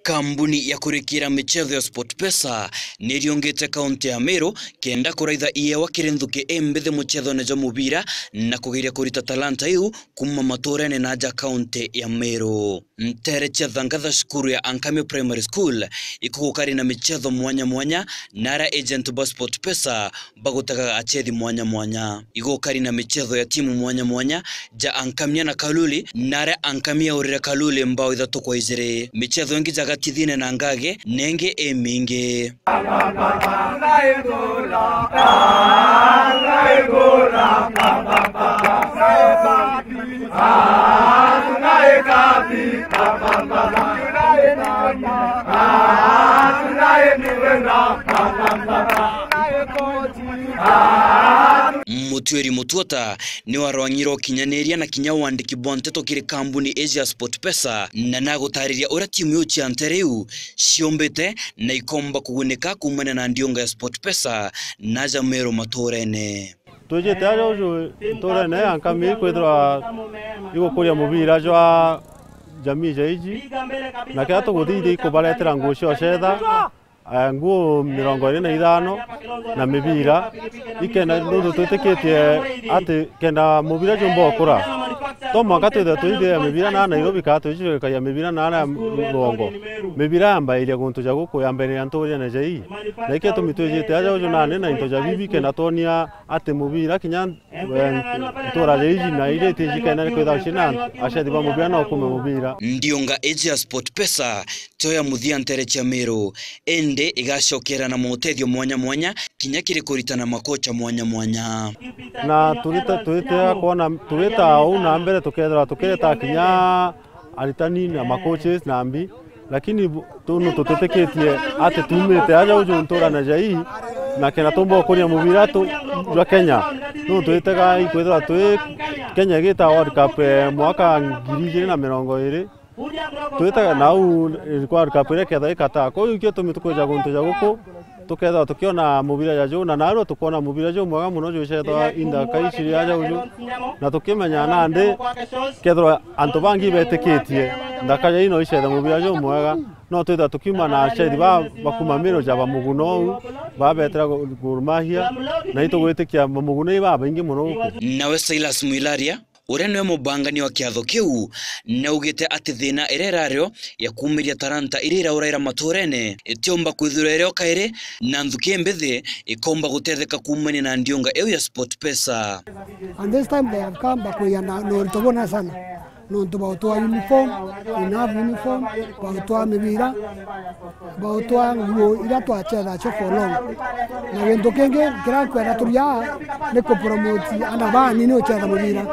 Kambuni ya kurikira michezo ya SportPesa niriongete kaunti ya Meru kenda kuraitha iyewa kirenthuke embethe muchezo nejo mubira na kugiria kurita talanta iu kuma maturene naja kaunti ya Meru. Nterecha thangatha shukuru ya Ankami Primary School ikukukari na michezo mwanya mwanya nara agent ba SportPesa bagutaga achethi mwanya mwanya. Ikukukari na michezo ya timu mwanya mwanya ja Ankamia na Kaluli nara Ankamia urira Kaluli mbao ithatu kwa izire. Michezo ingi jaga tithine na ngage nenge eminge Mutueri Mutuota ni warwangiro kinyaneria na kinya wandiki bonteto kiri kambuni Asia SportPesa na nagutariria ura timu yo chiantereu siombete na ikomba kuguneka kumana na ndionga ya SportPesa naja Meru maturene. Tujete ajo uju torene Ankami kwithwa igukuria mubira jwa jamii jaiji na kiato guthiri ikubaretera ngucio cetha nguo 25 na mibira ikena ndu twitikitie ati kenda mubira jumbo kura to mwaka twithia mibira na Nairobi ka twicirika ya mibira na Rongo mibira amba ile guntu ja guku ya mbere antoria na jai na iketo mitujite aja uju nane na into ja bibi kena tonia ati mubira kinya tora jaiji na ile tijika na kwitha shina ashadi ba mubira na okume mubira ndionga Asia SportPesa toya muthia nterecha Meru ende igacokera na mutethio mwanya mwanya kinya kiri kuritana makocha mwanya mwanya na turita kuona turita au na mbere tukethera tukireta kinya aritani na makoches na ambi lakini tunu tuteteketie ate tumete aja uju ntora na jai na kena tombo kuria mubira tu jwa Kenya no tuitega ikwethera tu Kenya gita World Cup mwaka 2020 tuitaga nau World Cup ile ketha ikata ko ikio tumitukuja guntu ja guku tuketha tukiona mubira ja jo na naro tukona mubira jo mwaga muno jo cetha inda kaiciri aja uju na tukimenya nande kethro antu bangi beteketie ndakaja ino icetha mubira jo mwaga no twitha tukima na cethi bakuma Meru ja bamuguno babetera Gor Mahia na itugwitikia bamuguno iba baingi muno guku. Nawe Silas Mwilaria ure nwe mubangani wa kiatho kiu na ugite ati thina irerario ya kumiria talanta irira uraira maturene itiomba kwithurereo kaire na nthuki mbethe ikomba gutetheka kumani na ndionga eu ya SportPesa. And this time they have come back we na no tobona sana no toba uniform enough uniform ba mibira ba nguo ira to acheza cho for long na gento kenge kira kwa turia ne ko promote anaba ni no cheza mibira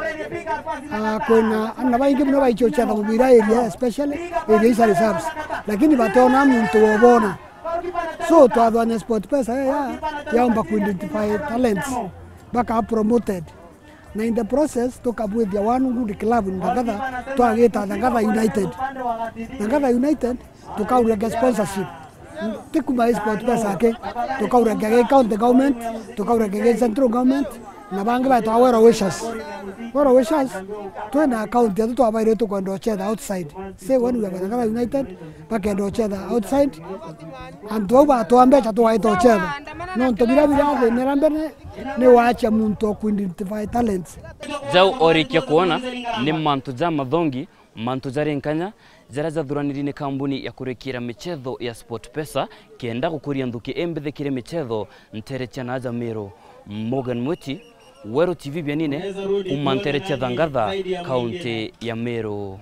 kuna anaba ingi mno baicho cheza mibira area especially area is reserves lakini batona mtu wobona so to advance SportPesa ya umba ku identify talents baka promoted na in the process toka with the one good club in Nagada to ageta Nagada United toka urega sponsorship tikuma SportPesa ke toka urega county government toka urega central government na bangi ba to awara wishes to na account ya to abaire to kwenda cheza outside say when we have Nagada United bakenda cheza outside and to ba to ambecha to waito cheza no to bila nerambene ne waacha muntu ku identify talents jau orikia kuona ni mantu za mathongi mantu za renkanya zaraza dhuraniri ni kambuni ya kurekira michezo ya SportPesa kenda gukuria nthuki embethe kire michezo nterecha naja Meru. Morgan Muti, Weru TV bianine umanterecha thangatha kaunti ya Meru.